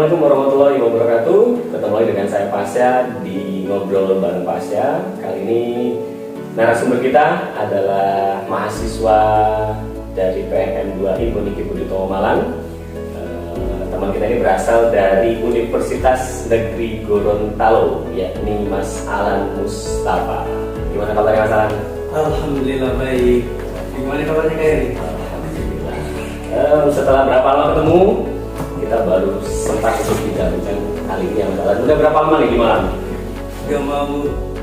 Assalamualaikum warahmatullahi wabarakatuh. Ketemu lagi dengan saya Pasya di Ngobrol Bareng Pasya. Kali ini narasumber kita adalah mahasiswa dari PMM 2 IPB Niki Buditomo Malang. Teman kita ini berasal dari Universitas Negeri Gorontalo, yakni Mas Alan Mustafa. Gimana kabarnya Mas Alan? Alhamdulillah baik. Gimana kabarnya Kak Eri? Alhamdulillah. Setelah berapa lama ketemu, kita baru sempat untuk bincang kali ini ya Mas Alan. Udah berapa lama nih di Malang? Udah mau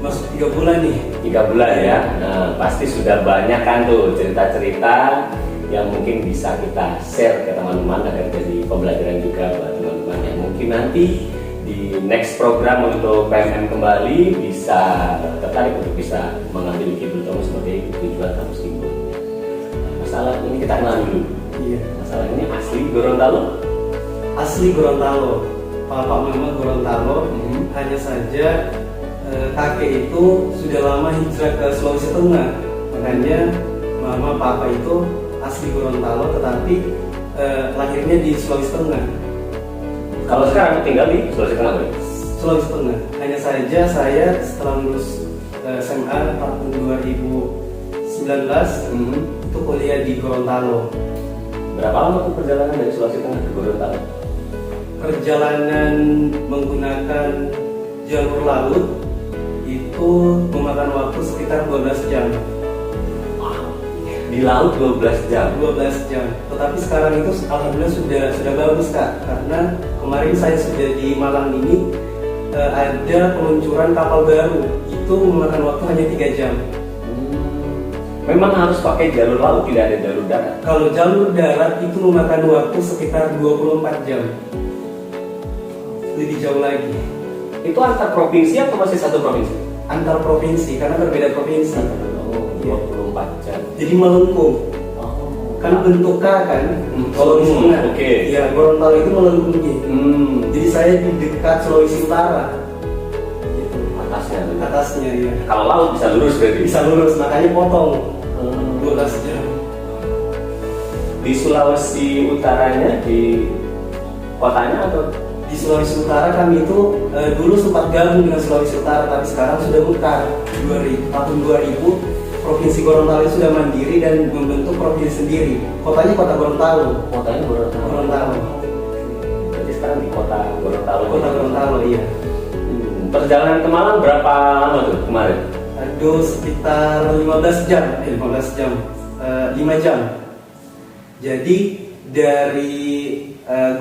masuk 3 bulan nih. 3 bulan ya. Nah, pasti sudah banyak kan tuh cerita-cerita yang mungkin bisa kita share ke teman-teman agar jadi pembelajaran juga buat teman-teman yang mungkin nanti di next program untuk PMM kembali bisa tertarik untuk bisa mengambil Niki Buditomo sebagai tujuan kampus Ibu. Masalah ini kita kenal dulu. Iya. Masalah ini asli Gorontalo. Asli Gorontalo. Papa mama Gorontalo. Hanya saja kakek itu sudah lama hijrah ke Sulawesi Tengah. Makanya mama papa itu asli Gorontalo tetapi lahirnya di Sulawesi Tengah. Kalau sekarang tinggal di Sulawesi Tengah, Bro? Sulawesi Tengah. Hanya saja saya setelah lulus SMA tahun 2019 itu kuliah di Gorontalo. Berapa lama tuh perjalanan dari Sulawesi Tengah ke Gorontalo? Perjalanan menggunakan jalur laut itu memakan waktu sekitar 12 jam. Di laut 12 jam. 12 jam. Tetapi sekarang itu alhamdulillah sudah bagus Kak, karena kemarin saya sudah di Malang ini ada peluncuran kapal baru. Itu memakan waktu hanya 3 jam. Memang harus pakai jalur laut, tidak ada jalur darat. Kalau jalur darat itu memakan waktu sekitar 24 jam. Lebih jauh lagi. Itu antar provinsi atau masih satu provinsi? Antar provinsi, karena berbeda provinsi. Oh, 24 jam. Jadi melengkung. Kan bentuk K kan? Sulawesi Tengah. Oke. Ya, Gorontalo itu melengkungnya. Jadi saya di dekat Sulawesi Utara. Gitu. Atasnya ya. Kalau laut bisa lurus berarti? Bisa lurus, makanya potong 12 jam. Di Sulawesi Utaranya, di kotanya atau? Di Sulawesi Utara kami itu dulu sempat gabung dengan Sulawesi Utara, tapi sekarang sudah mekar. Tahun 2000 Provinsi Gorontalo sudah mandiri dan membentuk provinsi sendiri. Kotanya kota Gorontalo. Kotanya Gorontalo. Berarti sekarang di kota Gorontalo. Kota Gorontalo, iya. Perjalanan ke Malang berapa lama tuh kemarin? Aduh, sekitar 15 jam. 5 jam. Jadi dari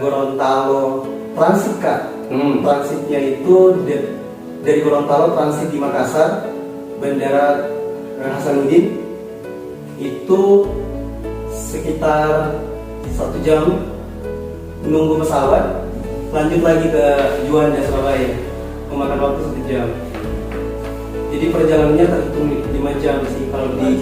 Gorontalo transit Kak. Transitnya itu dari Gorontalo transit di Makassar, Bandara Hasanuddin, itu sekitar 1 jam menunggu pesawat, lanjut lagi ke Juanda Surabaya, memakan waktu 1 jam. Jadi perjalanannya terhitung 5 jam sih kalau di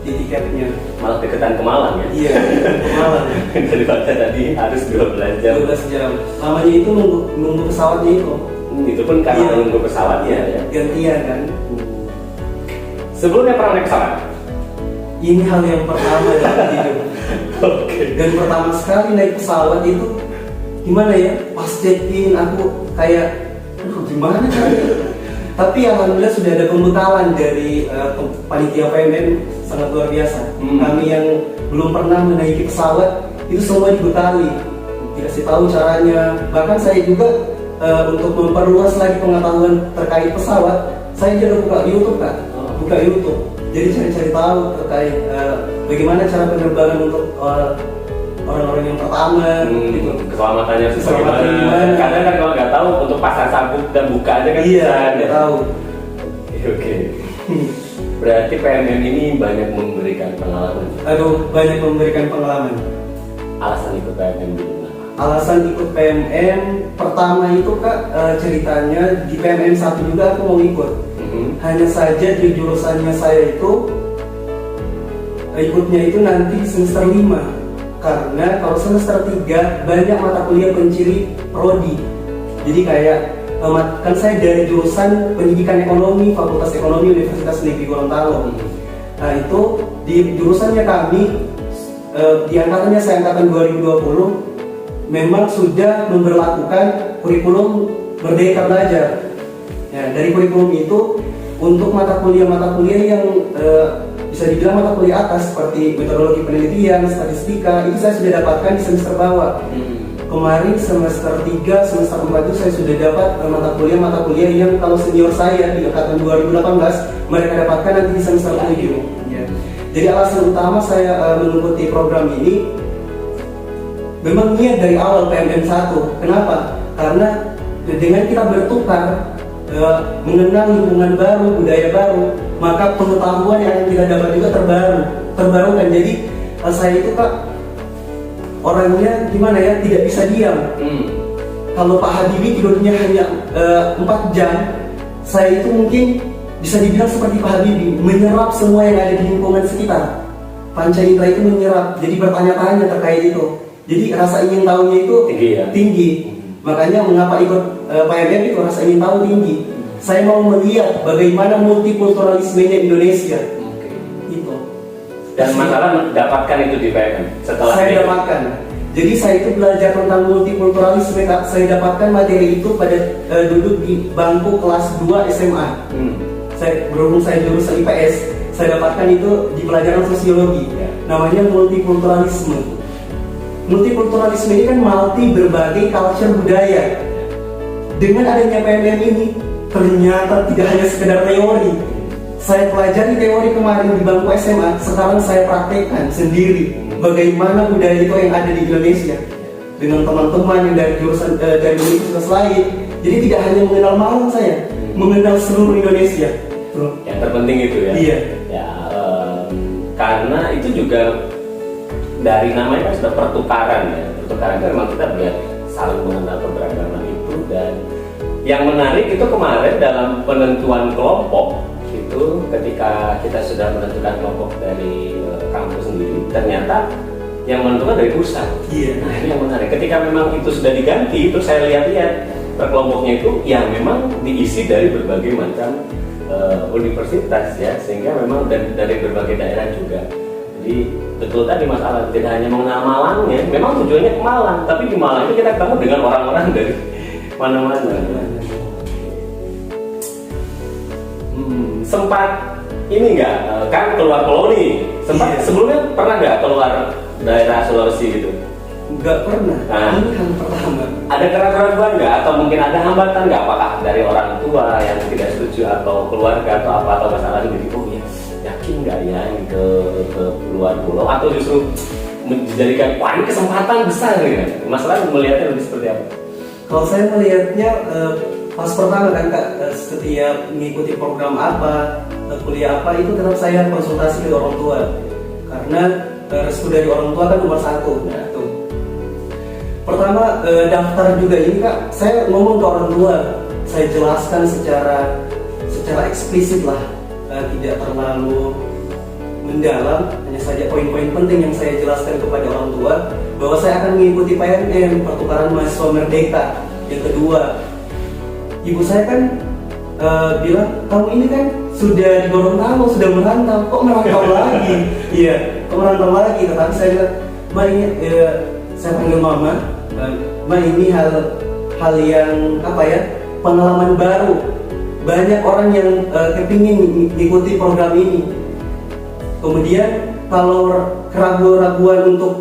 tiketnya. Malah deketan ke Malang ya? Iya, ke Malang. Daripada tadi harus 12 jam. 12 jam. Lamanya itu nunggu pesawatnya itu. Itu pun karena nunggu pesawatnya ya. Gantian kan. Sebelumnya pernah naik pesawat? Ini hal yang pertama dalam hidup. Oke. Dan pertama sekali naik pesawat itu gimana ya? Pas check-in aku kayak, aduh gimana caranya? Tapi alhamdulillah sudah ada pembekalan dari panitia PMM, sangat luar biasa. Kami yang belum pernah menaiki pesawat itu semua dibekali, dikasih tahu caranya. Bahkan saya juga untuk memperluas lagi pengetahuan terkait pesawat, saya juga buka YouTube Kak. Buka YouTube, jadi cari-cari tahu terkait bagaimana cara penerbangan untuk orang-orang yang pertama, gitu. Keselamatannya gimana? Kadang kan kalau nggak tahu untuk pasang sabuk dan buka aja kan iya, nggak tahu. Oke. Berarti PMM ini banyak memberikan pengalaman. Aduh, banyak memberikan pengalaman. Alasan ikut PMM dulu. Alasan ikut PMM pertama itu Kak, ceritanya di PMM 1 juga aku mau ikut. Hanya saja di jurusannya saya itu ikutnya itu nanti semester 5. Karena kalau semester 3 banyak mata kuliah penciri prodi. Jadi kayak kan saya dari jurusan pendidikan ekonomi, Fakultas Ekonomi Universitas Negeri Gorontalo. Nah itu di jurusannya kami di angkatannya saya angkatan 2020 memang sudah memberlakukan kurikulum Merdeka Belajar. Ya, dari kurikulum itu untuk mata kuliah yang bisa dibilang mata kuliah atas seperti metodologi penelitian, statistika, itu saya sudah dapatkan di semester bawah. Kemarin semester 3, semester 4 itu saya sudah dapat mata kuliah yang kalau senior saya di angkatan 2018 mereka dapatkan nanti di semester 7. Ya. Jadi alasan utama saya mengikuti program ini memang niat dari awal PMM 1. Kenapa? Karena dengan kita bertukar, mengenal lingkungan baru, budaya baru, maka pengetahuan yang kita dapat juga terbarukan. Jadi saya itu Kak orangnya gimana ya, tidak bisa diam. Kalau Pak Habibie tidurnya hanya 4 jam, saya itu mungkin bisa dibilang seperti Pak Habibie, menyerap semua yang ada di lingkungan sekitar. Panca indera itu menyerap, jadi bertanya-tanya terkait itu. Jadi rasa ingin tahunya itu tinggi. Makanya mengapa ikut PMM itu rasa ingin tahu tinggi. Saya mau melihat bagaimana multikulturalismenya Indonesia. Itu. Dan masalah mendapatkan itu di PMM setelah saya dapatkan. Jadi saya itu belajar tentang multikulturalisme. Saya dapatkan materi itu pada duduk di bangku kelas 2 SMA. Berhubung saya jurusan IPS, saya dapatkan itu di pelajaran sosiologi. Namanya multikulturalisme. Multikulturalisme ini kan multi berbagai culture budaya. Dengan adanya PMM ini, ternyata tidak hanya sekedar teori. Saya pelajari teori kemarin di bangku SMA, sekarang saya praktekkan sendiri bagaimana budaya itu yang ada di Indonesia dengan teman-teman yang dari jurusan dari universitas lain. Jadi tidak hanya mengenal Malang saya, mengenal seluruh Indonesia. Yang terpenting itu ya. Iya. Ya, karena itu juga dari namanya kan sudah pertukaran ya. Pertukaran itu memang kita biar saling mengenal keberagaman itu. Dan yang menarik itu kemarin dalam penentuan kelompok itu, ketika kita sudah menentukan kelompok dari kampus sendiri, ternyata yang menentukan dari pusat. Iya. Nah ini yang menarik. Ketika memang itu sudah diganti, terus saya lihat-lihat kelompoknya itu yang memang diisi dari berbagai macam universitas ya, sehingga memang dari berbagai daerah juga. Jadi betul tadi masalah tidak hanya mengenal Malangnya, memang tujuannya ke Malang, tapi di Malang itu kita ketemu dengan orang-orang dari mana-mana. Sempat ini enggak kan keluar pulau nih? Sempat sebelumnya pernah nggak keluar daerah Sulawesi gitu? Nggak pernah. Nah, ini kan pertama. Ada keraguan nggak, atau mungkin ada hambatan nggak? Apakah dari orang tua yang tidak setuju, atau keluarga, atau apa, atau masalah ini? Oh ya, yakin nggak ya ini ke luar pulau, atau justru menjadikan wah ini kesempatan besar ya? Masalah melihatnya lebih seperti apa? Kalau saya melihatnya pas pertama kan Kak, setiap mengikuti program apa, kuliah apa, itu tetap saya konsultasi ke orang tua. Karena restu dari orang tua kan nomor 1. Nah, tuh. Pertama daftar juga ini Kak, saya ngomong ke orang tua, saya jelaskan secara eksplisit lah, tidak terlalu mendalam, hanya saja poin-poin penting yang saya jelaskan kepada orang tua, bahwa saya akan mengikuti PMM, pertukaran mahasiswa merdeka. Yang kedua, ibu saya kan bilang, kamu ini kan sudah di Gorontalo, sudah merantau, kok merantau lagi? Iya, kok merantau lagi? Tetapi saya bilang, Ma ini, saya panggil Mama, Ma ini hal yang apa ya, pengalaman baru. Banyak orang yang kepingin mengikuti program ini. Kemudian kalau keraguan-keraguan untuk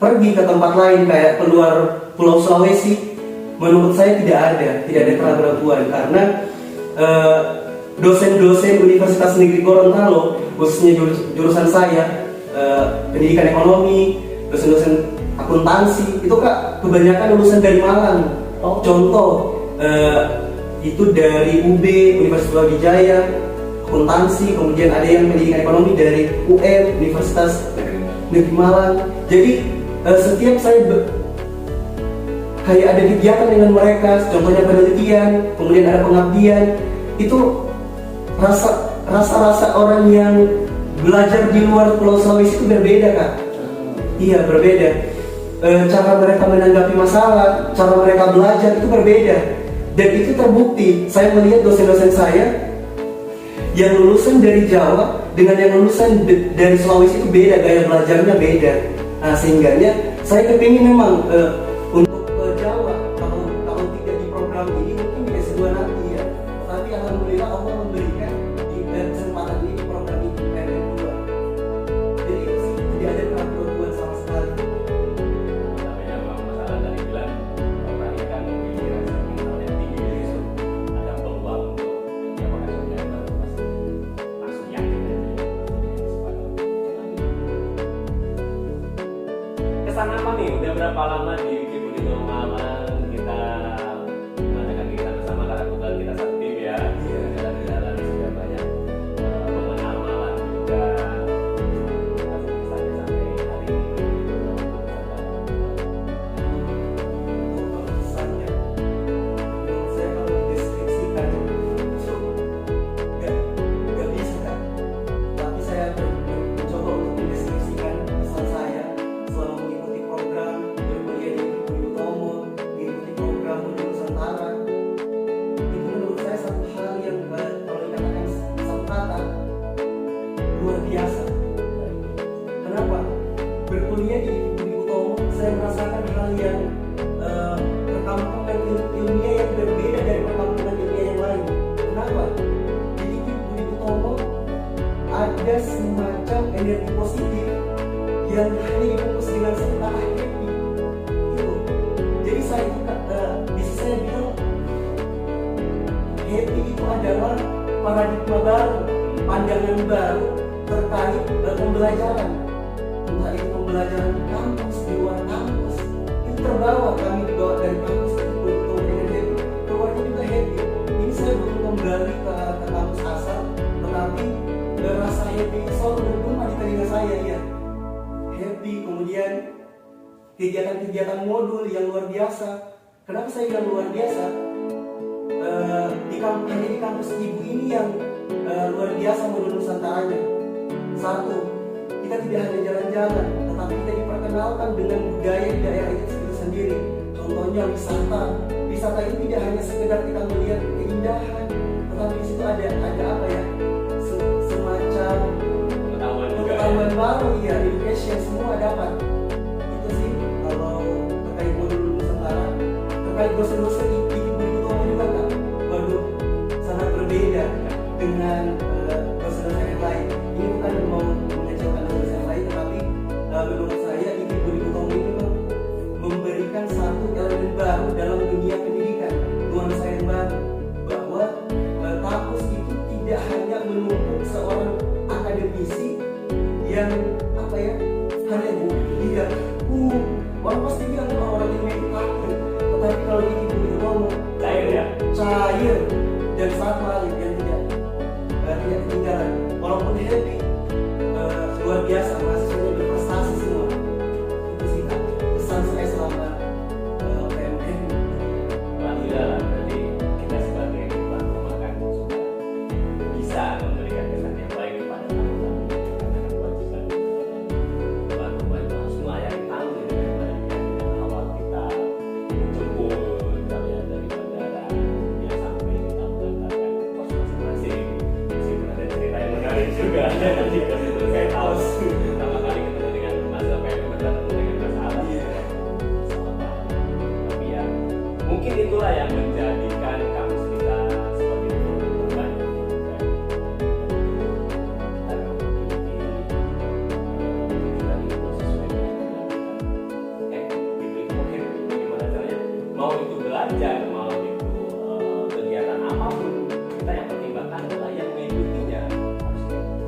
pergi ke tempat lain kayak keluar Pulau Sulawesi, menurut saya tidak ada keraguan, karena dosen-dosen Universitas Negeri Gorontalo, khususnya jurusan saya, pendidikan ekonomi, dosen-dosen akuntansi, itu Kak kebanyakan lulusan dari Malang. Contoh itu dari UB, Universitas Brawijaya, akuntansi, kemudian ada yang pendidikan ekonomi dari UM, Universitas Negeri Malang. Jadi setiap saya kayak ada kegiatan dengan mereka, contohnya penelitian, kemudian ada pengabdian, itu rasa orang yang belajar di luar Pulau Sulawesi itu berbeda Kak. Iya, berbeda. Cara mereka menanggapi masalah, cara mereka belajar itu berbeda. Dan itu terbukti. Saya melihat dosen-dosen saya yang lulusan dari Jawa dengan yang lulusan dari Sulawesi itu beda, gaya belajarnya beda. Nah, sehingganya saya kepingin memang untuk Jawa, kalau tidak di program ini mungkin di S2 nanti ya. Tapi alhamdulillah Allah memberikan di kesempatan ini di program ini PNM 2. Jadi itu sih tidak ada keraguan sama sekali. Namanya memang masalah tadi bilang orang kan memiliki rasa mental yang tinggi, jadi ada peluang untuk mendapatkan sesuatu yang baru, pasti langsung yakin aja. Kesan apa nih? Udah berapa lama di Wikibudi Malang kita mengadakan kegiatan bersama, karena kebetulan kita satu tim ya. Jalan-jalan sudah banyak mengenal Malang juga. Sampai hari ini. Untuk kesannya, menurut saya kalau dideskripsikan nggak bisa kan. Tapi saya mencoba untuk mendeskripsikan kesan saya selama mengikuti program berkuliah di Budi Utomo, mengikuti program Budi Nusantara. Itu menurut saya satu hal yang kalau dikatakan satu kata luar biasa. Kenapa? Berkuliah di Budi Utomo, saya merasakan hal yang perkampungan ilmiah yang berbeda dari perkampungan ilmiah yang lain. Kenapa? Di Budi Utomo ada semacam energi positif yang hanya dibungkus dengan sebutan happy. Itu. Jadi saya itu bisa saya bilang happy itu adalah paradigma baru, pandangan baru terkait pembelajaran. Entah itu pembelajaran di kampus, di luar kampus, itu terbawa, kami dibawa dari kampus itu untuk dengan happy, keluarnya juga happy. Ini saya belum kembali ke kampus asal, tetapi rasa happy itu selalu bergema di telinga saya ya. Happy, kemudian kegiatan-kegiatan modul yang luar biasa. Kenapa saya bilang luar biasa? Hanya di kampus ibu ini yang luar biasa modul Nusantaranya. Satu, kita tidak hanya jalan-jalan, tetapi kita diperkenalkan dengan budaya di daerah itu sendiri. Contohnya wisata. Wisata itu tidak hanya sekedar kita melihat keindahan, tetapi di situ ada apa ya? Semacam pengetahuan baru, ya, education, semua dapat. Itu sih kalau terkait modul Nusantara. Terkait dosen-dosen di Budi Utomo juga kan, waduh, sangat berbeda dengan dosen-dosen yang lain. Ini bukan mau mengecewakan dosen yang lain, tetapi menurut saya di Budi Utomo ini memang memberikan satu elemen baru dalam dunia pendidikan, nuansa yang baru, bahwa kampus itu tidak hanya menumpuk seorang akademisi yang apa ya, hanya dia orang pasti bilang orang ini itu kaku, tetapi kalau di Budi Utomo Cair ya? Cair, dan satu hal yang tidak ketinggalan, walaupun happy, luar biasa, mahasiswanya berprestasi semua. Itu sih Kak, pesan saya selama PMM. Alhamdulillah lah, berarti kita sebagai tuan rumah kan sudah bisa memberikan kesan yang baik kepada tamu-tamu, karena kan kewajiban tuan rumah itu harus melayani tamu dengan baik ya. Dari awal kita menjemput kalian dari bandara ya sampai kita mengantarkan kos masing-masing, meskipun ada cerita yang menarik juga. Jika saya tahu pertama kali ketemu dengan Mas PMM, bertemu dengan Mas Alas, tapi ya mungkin itulah yang menjadikan kampus kita sebagai teman kita memiliki pikiran itu sesuai dengan itu mungkin gimana caranya, mau itu belajar, mau itu kegiatan apapun, kita yang pertimbangkan adalah yang mengikutinya harus happy.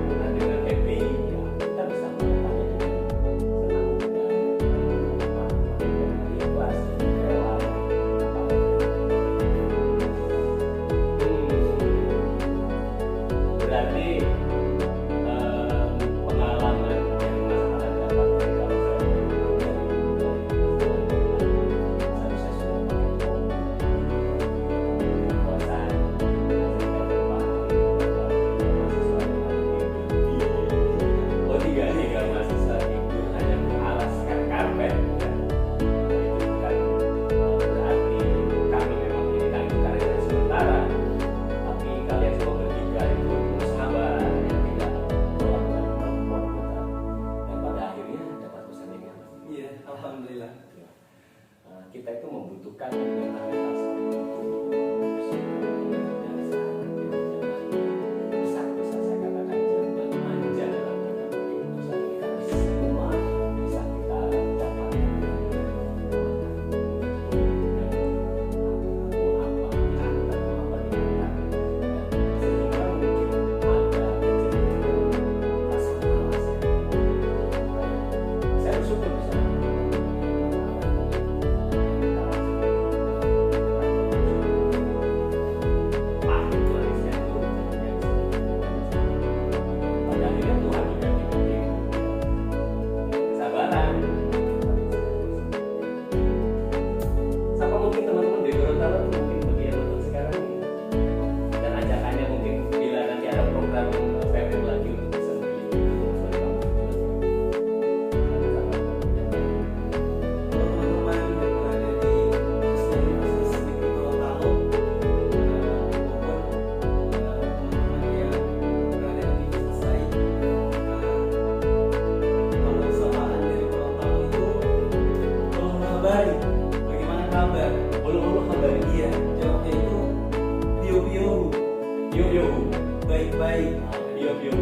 Karena dengan happy ya kita bisa melakukannya dengan senang dan ikhlas, rela. Berarti pengalaman yang Mas Alan dapatkan kalau saya sudah pakai kekuasaan tiga mahasiswa itu hanya mengalaskan karpet ya. Itu bukan berarti kami memang menjadi karir sementara, tapi kalian semua bertiga itu sahabat Yuk yuk.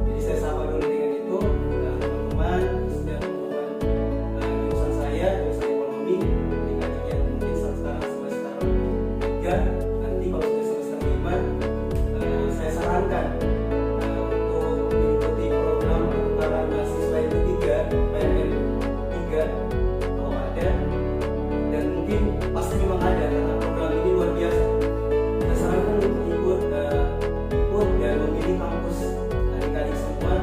Jadi saya sapa dulu dengan itu teman-teman, dan teman-teman jurusan saya, jurusan ekonomi, adik-adik yang mungkin sekarang semester 3, nanti kalau sudah semester 5, saya sarankan untuk mengikuti program pertukaran mahasiswa yang ketiga, PNM 3 kalau ada, dan mungkin pasti memang ada karena program ini luar biasa. Saya sarankan untuk ikut dan memilih kampus adik-adik semua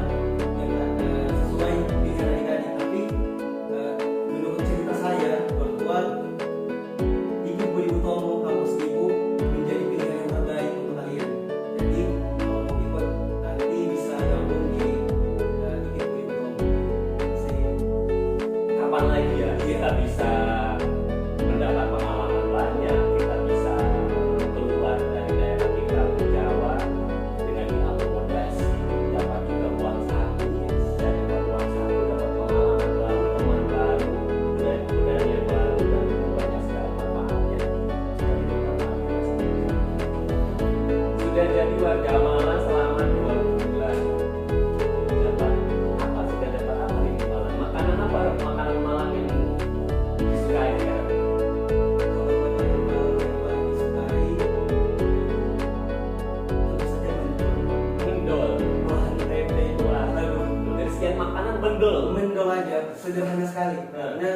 yang sesuai pilihan adik-adik. Tapi menurut cerita saya bahwa IKIP Budi Utomo kampus Ibu menjadi pilihan yang terbaik untuk kalian. Jadi kalau mau ikut nanti bisa gabung di IKIP Budi Utomo. Kapan lagi ya kita bisa mendapat pengalaman banyak, kita bisa keluar dari daerah kita ke Jawa dengan diakomodasi, dapat juga uang saku, dan dapat uang saku, dapat pengalaman baru, teman baru, budaya baru, dan banyak sekali manfaatnya. Sudah jadi warga Malang selama 2 bulan. Dapat apa? Sudah dapat apa di Malang? Makanan apa? Makanan Malang yang disukai sekarang? Kalau makanan baru yang paling disukai tentu saja Mendol. bahan tempe. Wah, dari sekian makanan bendol. Mendol aja, sederhana sekali. Hmm. Karena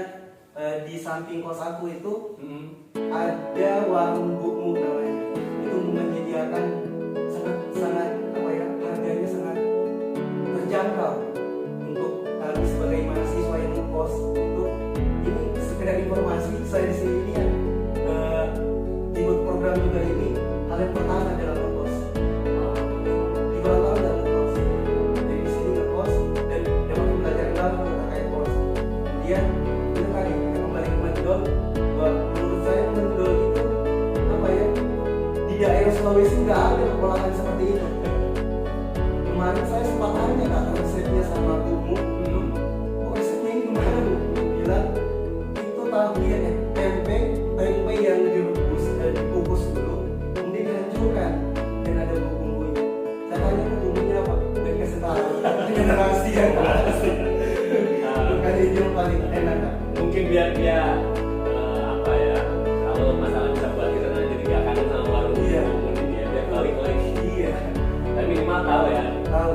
di samping kos aku itu Hmm. ada warung Bukmu namanya. Itu menyediakan sangat apa ya, harganya sangat terjangkau untuk kami sebagai mahasiswa yang ngekos itu. Ini sekedar informasi, saya di sini ini ikut program juga ini hal yang pertama dalam ngekos. Di tahun dalam ngekos, jadi di sini ngekos dan dapat belajar baru terkait kos. Kemudian itu tadi kita kembali ke mendol, bahwa menurut saya mendol itu apa ya, di daerah Sulawesi nggak ada olahan seperti itu. Kemarin saya sempat tanya kak resepnya sama Bumu, oh resepnya ini gimana Bu? Bilang itu tahu ya tempe yang direbus dan dikukus dulu, kemudian dihancurkan dan ada bumbunya. Saya tanya ke bumbunya apa? Dan kasih tahu. Itu rahasia. Bukan itu yang paling enak kak. Mungkin biar dia apa ya, kalau masalah bisa buat kita jadi gak kangen sama warung. Iya. Mungkin dia biar balik lagi. Iya. Tapi minimal tahu ya. Tahu.